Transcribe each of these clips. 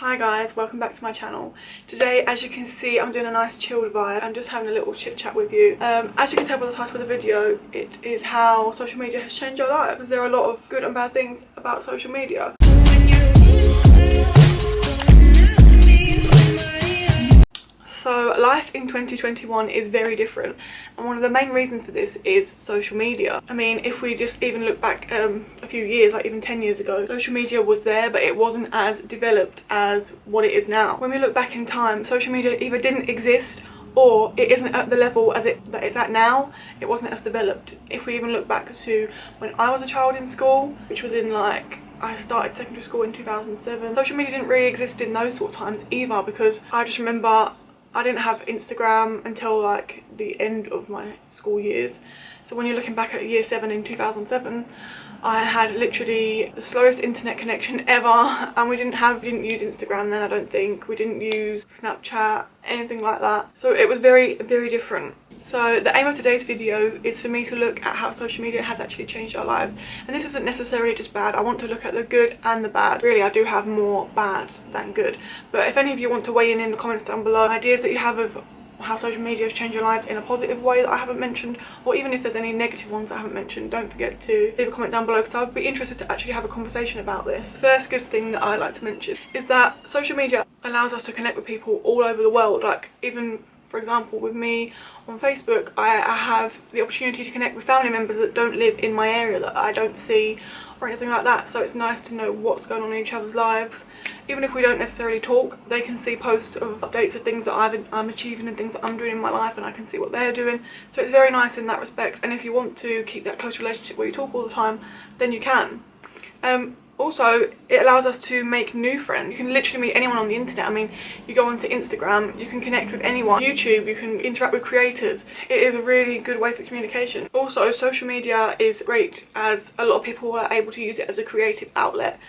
Hi guys, welcome back to my channel. Today, as you can see, I'm doing a nice chilled vibe and just having a little chit chat with you. As you can tell by the title of the video, it is how social media has changed our lives. Because there are a lot of good and bad things about social media. So life in 2021 is very different, and one of the main reasons for this is social media. I mean, if we just even look back a few years, like even 10 years ago, social media was there, but it wasn't as developed as what it is now. When we look back in time, social media either didn't exist or it isn't at the level that it's at now. It wasn't as developed. If we even look back to when I was a child in school, which was in like, I started secondary school in 2007, social media didn't really exist in those sort of times either, because I just remember I didn't have Instagram until like the end of my school years. So when you're looking back at year 7 in 2007, I had literally the slowest internet connection ever, and we didn't use Instagram then, I don't think. We didn't use Snapchat, anything like that. So it was very, very different. So the aim of today's video is for me to look at how social media has actually changed our lives. And this isn't necessarily just bad. I want to look at the good and the bad. Really, I do have more bad than good. But if any of you want to weigh in the comments down below, ideas that you have of how social media has changed your lives in a positive way that I haven't mentioned, or even if there's any negative ones I haven't mentioned, don't forget to leave a comment down below, because I would be interested to actually have a conversation about this. First good thing that I like to mention is that social media allows us to connect with people all over the world. Like, even for example with me on Facebook, I have the opportunity to connect with family members that don't live in my area, that I don't see or anything like that. So it's nice to know what's going on in each other's lives. Even if we don't necessarily talk, they can see posts of updates of things that I'm achieving and things that I'm doing in my life, and I can see what they're doing. So it's very nice in that respect. And if you want to keep that close relationship where you talk all the time, then you can. Also, it allows us to make new friends. You can literally meet anyone on the internet. I mean, you go onto Instagram, you can connect with anyone. YouTube, you can interact with creators. It is a really good way for communication. Also, social media is great as a lot of people are able to use it as a creative outlet.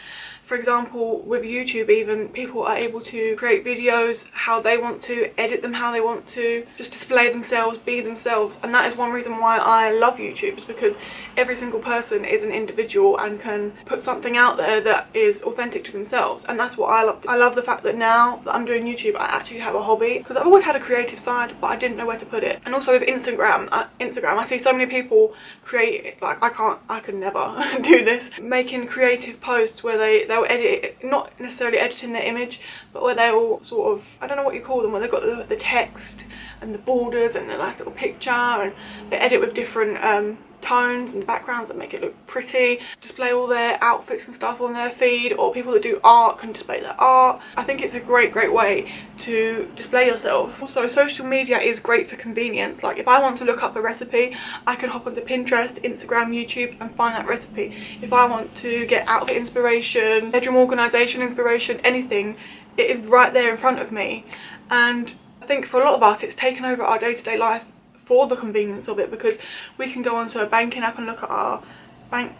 For example, with YouTube even, people are able to create videos how they want to, edit them how they want to, just display themselves, be themselves. And that is one reason why I love YouTube, is because every single person is an individual and can put something out there that is authentic to themselves. And that's what I love. I love the fact that now that I'm doing YouTube, I actually have a hobby, because I've always had a creative side, but I didn't know where to put it. And also with Instagram, I see so many people create, like I could never do this, making creative posts where they'll edit it, not necessarily editing their image, but where they'll sort of, I don't know what you call them, where they've got the text and the borders and the nice little picture, and they edit with different tones and backgrounds that make it look pretty, display all their outfits and stuff on their feed. Or people that do art can display their art. I think it's a great way to display yourself. Also, social media is great for convenience. Like, if I want to look up a recipe, I can hop onto Pinterest, Instagram, YouTube and find that recipe. If I want to get outfit inspiration, bedroom organisation inspiration, anything, it is right there in front of me. And I think for a lot of us, it's taken over our day-to-day life for the convenience of it, because we can go onto a banking app and look at our bank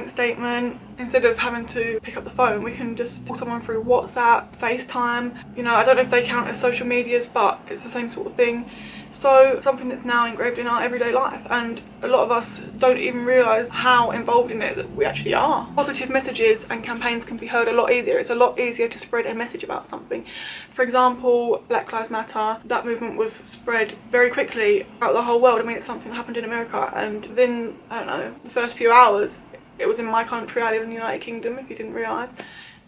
statement. Instead of having to pick up the phone, we can just call someone through WhatsApp, FaceTime. You know, I don't know if they count as social medias, but it's the same sort of thing. So something that's now engraved in our everyday life, and a lot of us don't even realise how involved in it that we actually are. Positive messages and campaigns can be heard a lot easier. It's a lot easier to spread a message about something. For example, Black Lives Matter, that movement was spread very quickly throughout the whole world. I mean, it's something that happened in America, and within, I don't know, the first few hours, it was in my country. I live in the United Kingdom, if you didn't realise.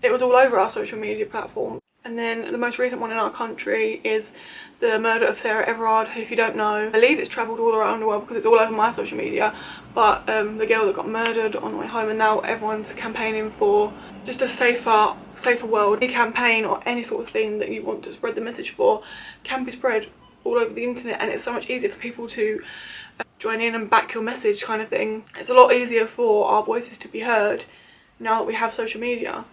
It was all over our social media platform. And then the most recent one in our country is the murder of Sarah Everard, who, if you don't know, I believe it's travelled all around the world because it's all over my social media. But the girl that got murdered on the way home, and now everyone's campaigning for just a safer world. Any campaign or any sort of thing that you want to spread the message for can be spread all over the internet, and it's so much easier for people to join in and back your message, kind of thing. It's a lot easier for our voices to be heard now that we have social media.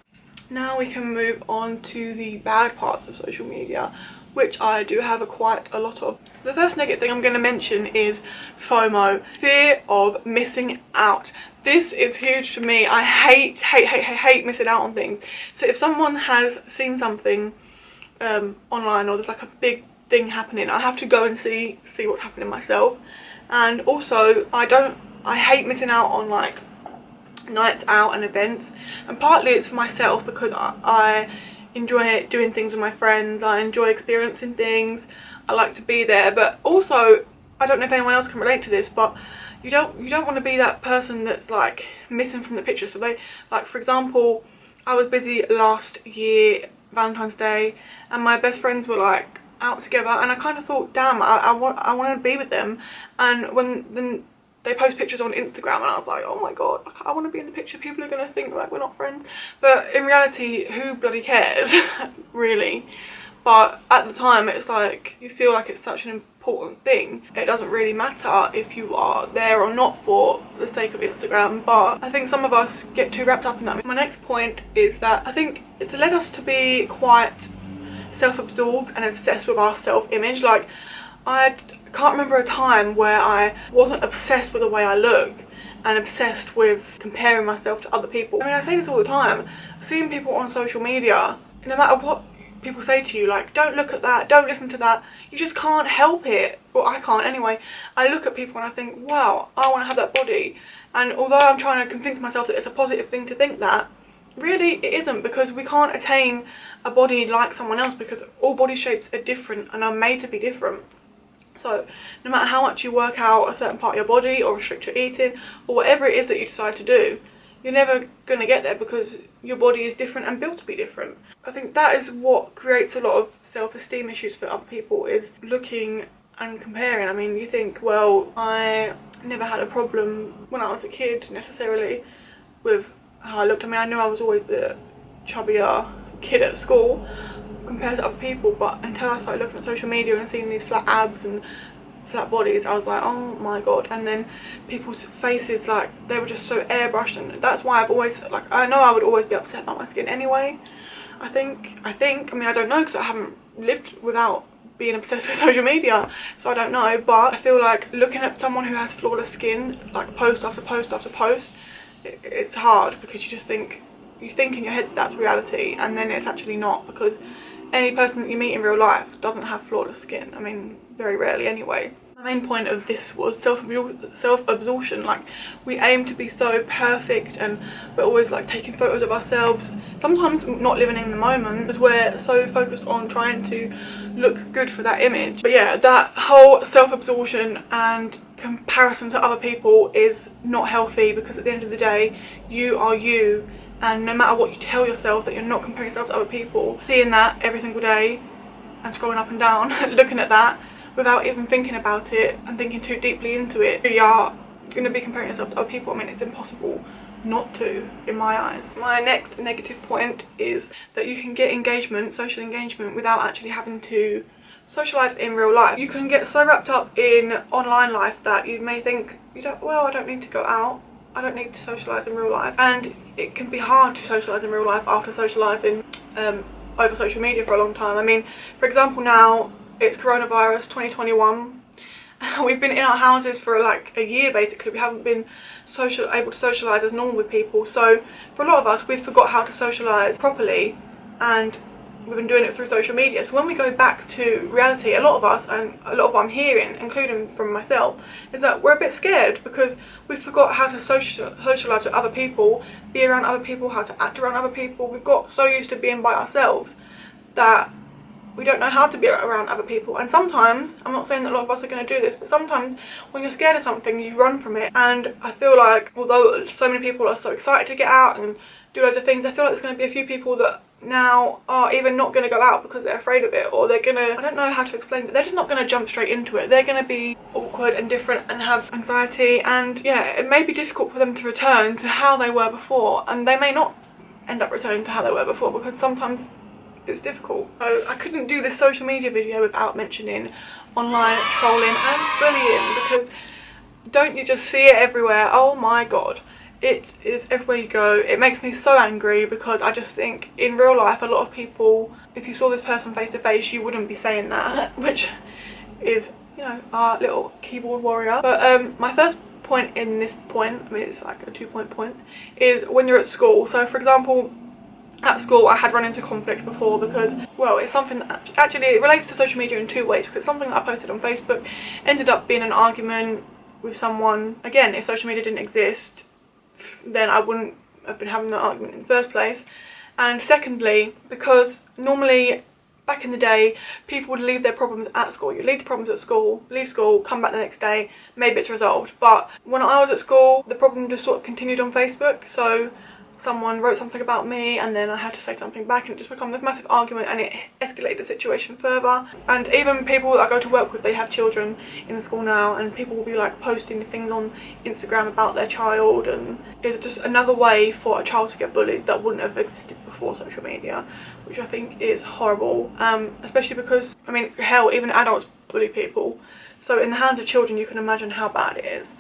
Now we can move on to the bad parts of social media, which I do have quite a lot of. So the first negative thing I'm going to mention is FOMO, fear of missing out. This is huge for me. I hate missing out on things. So if someone has seen something online, or there's like a big thing happening, I have to go and see what's happening myself. And also, I hate missing out on like nights out and events, and partly it's for myself, because I enjoy doing things with my friends, I enjoy experiencing things, I like to be there. But also, I don't know if anyone else can relate to this, but you don't want to be that person that's like missing from the picture. So they, like for example, I was busy last year, Valentine's Day, and my best friends were like out together, and I kind of thought, damn, I want to be with them. And then they post pictures on Instagram, and I was like, oh my god, I want to be in the picture. People are going to think like we're not friends. But in reality, who bloody cares? Really. But at the time, it's like you feel like it's such an important thing. It doesn't really matter if you are there or not for the sake of Instagram, but I think some of us get too wrapped up in that. My next point is that I think it's led us to be quite self-absorbed and obsessed with our self-image. Like, I can't remember a time where I wasn't obsessed with the way I look and obsessed with comparing myself to other people. I mean, I say this all the time. Seeing people on social media, no matter what people say to you, like, don't look at that, don't listen to that, you just can't help it. Well, I can't anyway. I look at people and I think, wow, I want to have that body. And although I'm trying to convince myself that it's a positive thing to think that, really it isn't, because we can't attain a body like someone else, because all body shapes are different and are made to be different. So no matter how much you work out a certain part of your body or restrict your eating or whatever it is that you decide to do, you're never going to get there, because your body is different and built to be different. I think that is what creates a lot of self-esteem issues for other people, is looking and comparing. I mean, you think, well, I never had a problem when I was a kid necessarily with how I looked. I mean, I knew I was always the chubbier kid at school compared to other people, but until I started looking at social media and seeing these flat abs and flat bodies, I was like, oh my god. And then people's faces, like, they were just so airbrushed, and that's why I've always, like, I know I would always be upset about my skin anyway. I think, I mean, I don't know, because I haven't lived without being obsessed with social media, so I don't know, but I feel like looking at someone who has flawless skin, like post after post after post, it's hard, because you think in your head that's reality, and then it's actually not, because any person that you meet in real life doesn't have flawless skin. I mean, very rarely anyway. My main point of this was self-absorption. Like, we aim to be so perfect, and we're always like taking photos of ourselves, sometimes not living in the moment, because we're so focused on trying to look good for that image. But yeah, that whole self-absorption and comparison to other people is not healthy, because at the end of the day, you are you. And no matter what you tell yourself, that you're not comparing yourself to other people, seeing that every single day and scrolling up and down, looking at that without even thinking about it and thinking too deeply into it, really are going to be comparing yourself to other people. I mean, it's impossible not to, in my eyes. My next negative point is that you can get engagement, social engagement, without actually having to socialise in real life. You can get so wrapped up in online life that you may think, I don't need to go out, I don't need to socialise in real life. And it can be hard to socialise in real life after socialising over social media for a long time. I mean, for example, now it's coronavirus 2021. We've been in our houses for like a year basically. We haven't been able to socialise as normal with people. So for a lot of us, we've forgot how to socialise properly, and we've been doing it through social media. So when we go back to reality, a lot of us, and a lot of what I'm hearing, including from myself, is that we're a bit scared, because we forgot how to socialise with other people, be around other people, how to act around other people. We've got so used to being by ourselves that we don't know how to be around other people. And sometimes, I'm not saying that a lot of us are going to do this, but sometimes when you're scared of something, you run from it. And I feel like, although so many people are so excited to get out and do loads of things, I feel like there's going to be a few people that now are even not going to go out because they're afraid of it, or they're gonna, I don't know how to explain it, they're just not going to jump straight into it. They're going to be awkward and different and have anxiety, and yeah, it may be difficult for them to return to how they were before, and they may not end up returning to how they were before, because sometimes it's difficult. So I couldn't do this social media video without mentioning online trolling and bullying, because don't you just see it everywhere? Oh my god. It is everywhere you go. It makes me so angry, because I just think in real life a lot of people, if you saw this person face to face, you wouldn't be saying that, which is, you know, our little keyboard warrior. But my first point in this point, I mean it's like a 2-point point, is when you're at school. So for example, at school I had run into conflict before, because, well, it's something that actually it relates to social media in 2 ways, because something that I posted on Facebook ended up being an argument with someone. Again, if social media didn't exist, then I wouldn't have been having that argument in the first place. And secondly, because normally back in the day, people would leave their problems at school. You leave the problems at school, leave school, come back the next day, maybe it's resolved. But when I was at school, the problem just sort of continued on Facebook. So someone wrote something about me and then I had to say something back, and it just became this massive argument, and it escalated the situation further. And even people that I go to work with, they have children in the school now, and people will be like posting things on Instagram about their child, and it's just another way for a child to get bullied that wouldn't have existed before social media, which I think is horrible, especially because, I mean, hell, even adults bully people, so in the hands of children you can imagine how bad it is.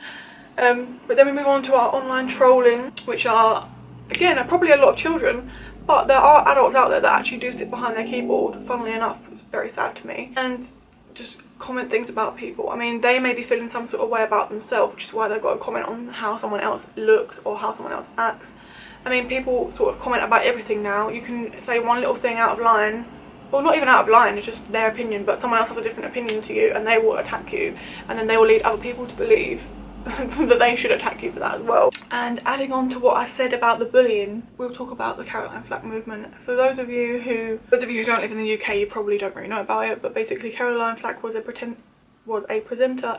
But then we move on to our online trolling, which are, again, are probably a lot of children, but there are adults out there that actually do sit behind their keyboard, funnily enough. It's very sad to me, and just comment things about people. I mean, they may be feeling some sort of way about themselves, which is why they've got to comment on how someone else looks or how someone else acts. I mean, people sort of comment about everything now. You can say one little thing out of line, well, not even out of line, it's just their opinion, but someone else has a different opinion to you and they will attack you, and then they will lead other people to believe that they should attack you for that as well. And adding on to what I said about the bullying, we'll talk about the Caroline Flack movement. For those of you who don't live in the UK, you probably don't really know about it, but basically Caroline Flack was a presenter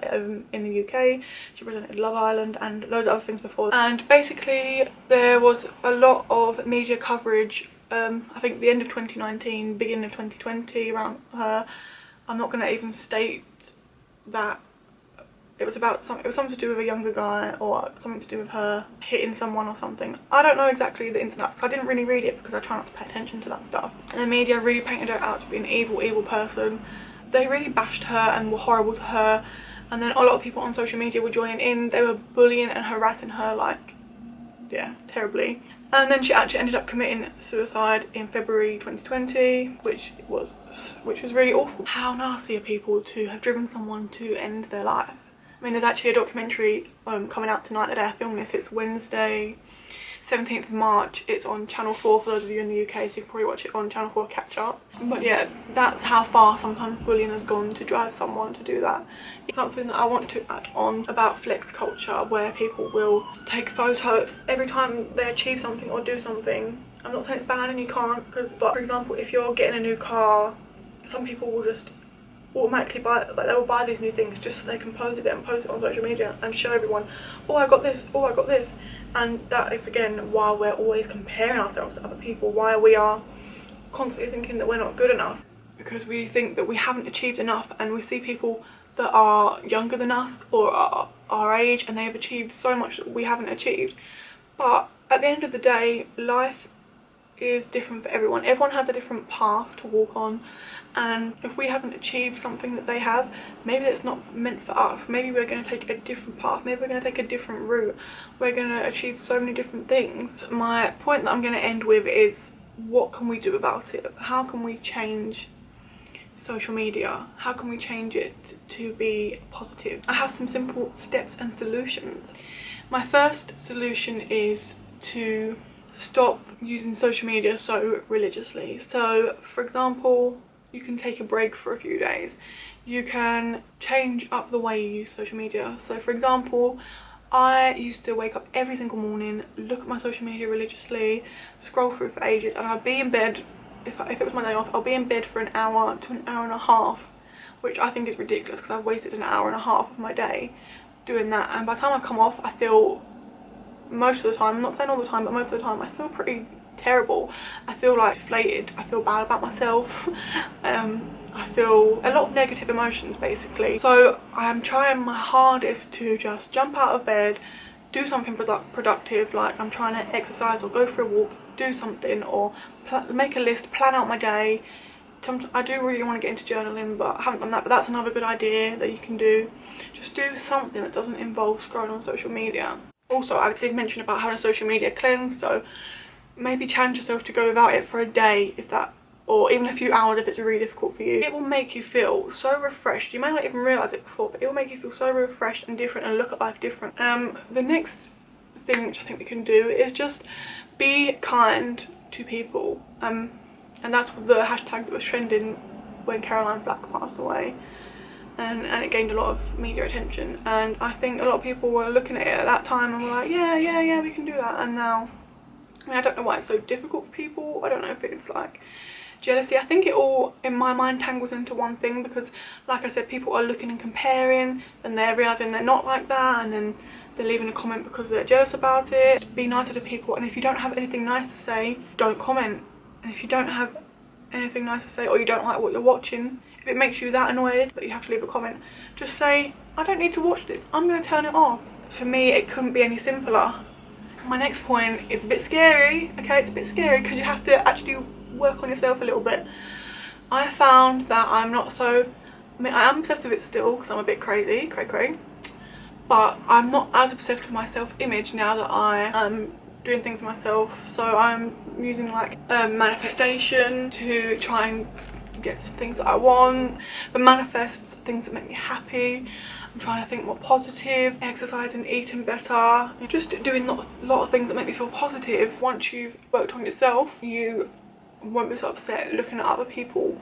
in the UK. She presented Love Island and loads of other things before. And basically there was a lot of media coverage, I think the end of 2019, beginning of 2020, around her. I'm not going to even state that it was something to do with a younger guy, or something to do with her hitting someone or something. I don't know exactly the ins and outs, because I didn't really read it because I try not to pay attention to that stuff. And the media really painted her out to be an evil person. They really bashed her and were horrible to her, and then a lot of people on social media were joining in. They were bullying and harassing her, like, yeah, terribly. And then she actually ended up committing suicide in February 2020, which was really awful. How nasty are people to have driven someone to end their life? I mean, there's actually a documentary coming out tonight, the day I film this. It's Wednesday, 17th of March. It's on Channel 4 for those of you in the UK, so you can probably watch it on Channel 4 catch up. But yeah, that's how far sometimes bullying has gone to drive someone to do that. It's something that I want to add on about flex culture, where people will take a photo every time they achieve something or do something. I'm not saying it's bad and you can't, but for example, if you're getting a new car, some people will just automatically buy, like, they will buy these new things just so they can post it and post it on social media and show everyone, oh, I got this, oh, I got this. And that is, again, why we're always comparing ourselves to other people, why we are constantly thinking that we're not good enough, because we think that we haven't achieved enough, and we see people that are younger than us or are our age and they have achieved so much that we haven't achieved. But at the end of the day, life is different for everyone. Everyone has a different path to walk on, and if we haven't achieved something that they have, maybe it's not meant for us. Maybe we're going to take a different path, maybe we're going to take a different route. We're going to achieve so many different things. My point that I'm going to end with is, what can we do about it? How can we change social media? How can we change it to be positive? I have some simple steps and solutions. My first solution is to stop using social media so religiously. So for example, you can take a break for a few days. You can change up the way you use social media. So for example, I used to wake up every single morning, look at my social media religiously, scroll through for ages, and I'd be in bed, if it was my day off, I'll be in bed for an hour to an hour and a half, which I think is ridiculous because I've wasted an hour and a half of my day doing that. And by the time I come off, I feel, most of the time, I'm not saying all the time, but most of the time, I feel pretty terrible. I feel like deflated, I feel bad about myself. I feel a lot of negative emotions basically. So I'm trying my hardest to just jump out of bed, do something productive, like I'm trying to exercise or go for a walk, do something, or make a list, plan out my day. I do really want to get into journaling, but I haven't done that, but that's another good idea that you can do. Just do something that doesn't involve scrolling on social media. Also, I did mention about having a social media cleanse, so maybe challenge yourself to go without it for a day, if that, or even a few hours if it's really difficult for you. It will make you feel so refreshed. You may not even realise it before, but it will make you feel so refreshed and different and look at life different. The next thing which I think we can do is just be kind to people. And that's the hashtag that was trending when Caroline Flack passed away. And it gained a lot of media attention. And I think a lot of people were looking at it at that time and were like, yeah, we can do that. And now I mean, I don't know why it's so difficult for people. I don't know if it's like jealousy. I think it all in my mind tangles into one thing, because like I said, people are looking and comparing, and they're realising they're not like that, and then they're leaving a comment because they're jealous about it. Be nicer to people, and if you don't have anything nice to say, don't comment. And if you don't have anything nice to say, or you don't like what you're watching, if it makes you that annoyed that you have to leave a comment, just say, I don't need to watch this, I'm going to turn it off. For me, it couldn't be any simpler. My next point is a bit scary, okay? It's a bit scary because you have to actually work on yourself a little bit. I found that I'm not so, I mean, I am obsessed with it still because I'm a bit crazy, cray, but I'm not as obsessed with my self-image now that I am doing things myself. So I'm using like manifestation to try and get some things that I want, but manifest things that make me happy. I'm trying to think more positive, exercising, eating better, just doing a lot of things that make me feel positive. Once you've worked on yourself, you won't be so upset looking at other people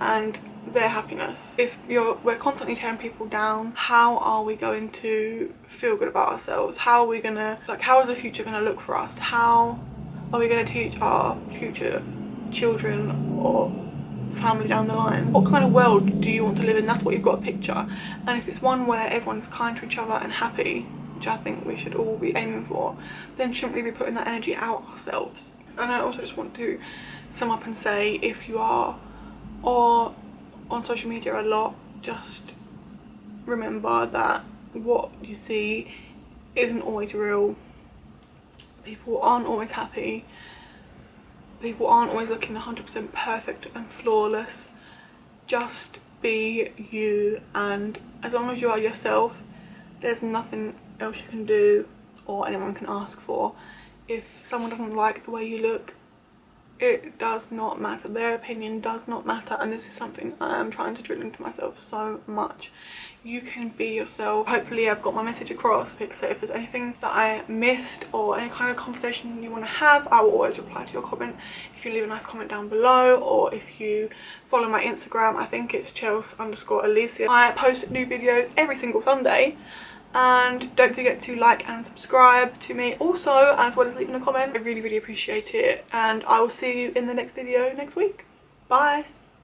and their happiness. If we're constantly tearing people down, how are we going to feel good about ourselves? How are we gonna, like, how is the future gonna look for us? How are we gonna teach our future children or family down the line? What kind of world do you want to live in? That's what you've got to picture. And if it's one where everyone's kind to each other and happy, which I think we should all be aiming for, then shouldn't we be putting that energy out ourselves? And I also just want to sum up and say, if you are on social media a lot, just remember that what you see isn't always real. People aren't always happy. People aren't always looking 100% perfect and flawless. Just be you, and as long as you are yourself, there's nothing else you can do or anyone can ask for. If someone doesn't like the way you look, it does not matter. Their opinion does not matter, and this is something I am trying to drill into myself so much. You can be yourself. Hopefully I've got my message across. So if there's anything that I missed or any kind of conversation you want to have, I will always reply to your comment. If you leave a nice comment down below, or if you follow my Instagram, I think it's Chels_Alicia. I post new videos every single Sunday. And don't forget to like and subscribe to me also, as well as leaving a comment. I really appreciate it, and I will see you in the next video next week. Bye.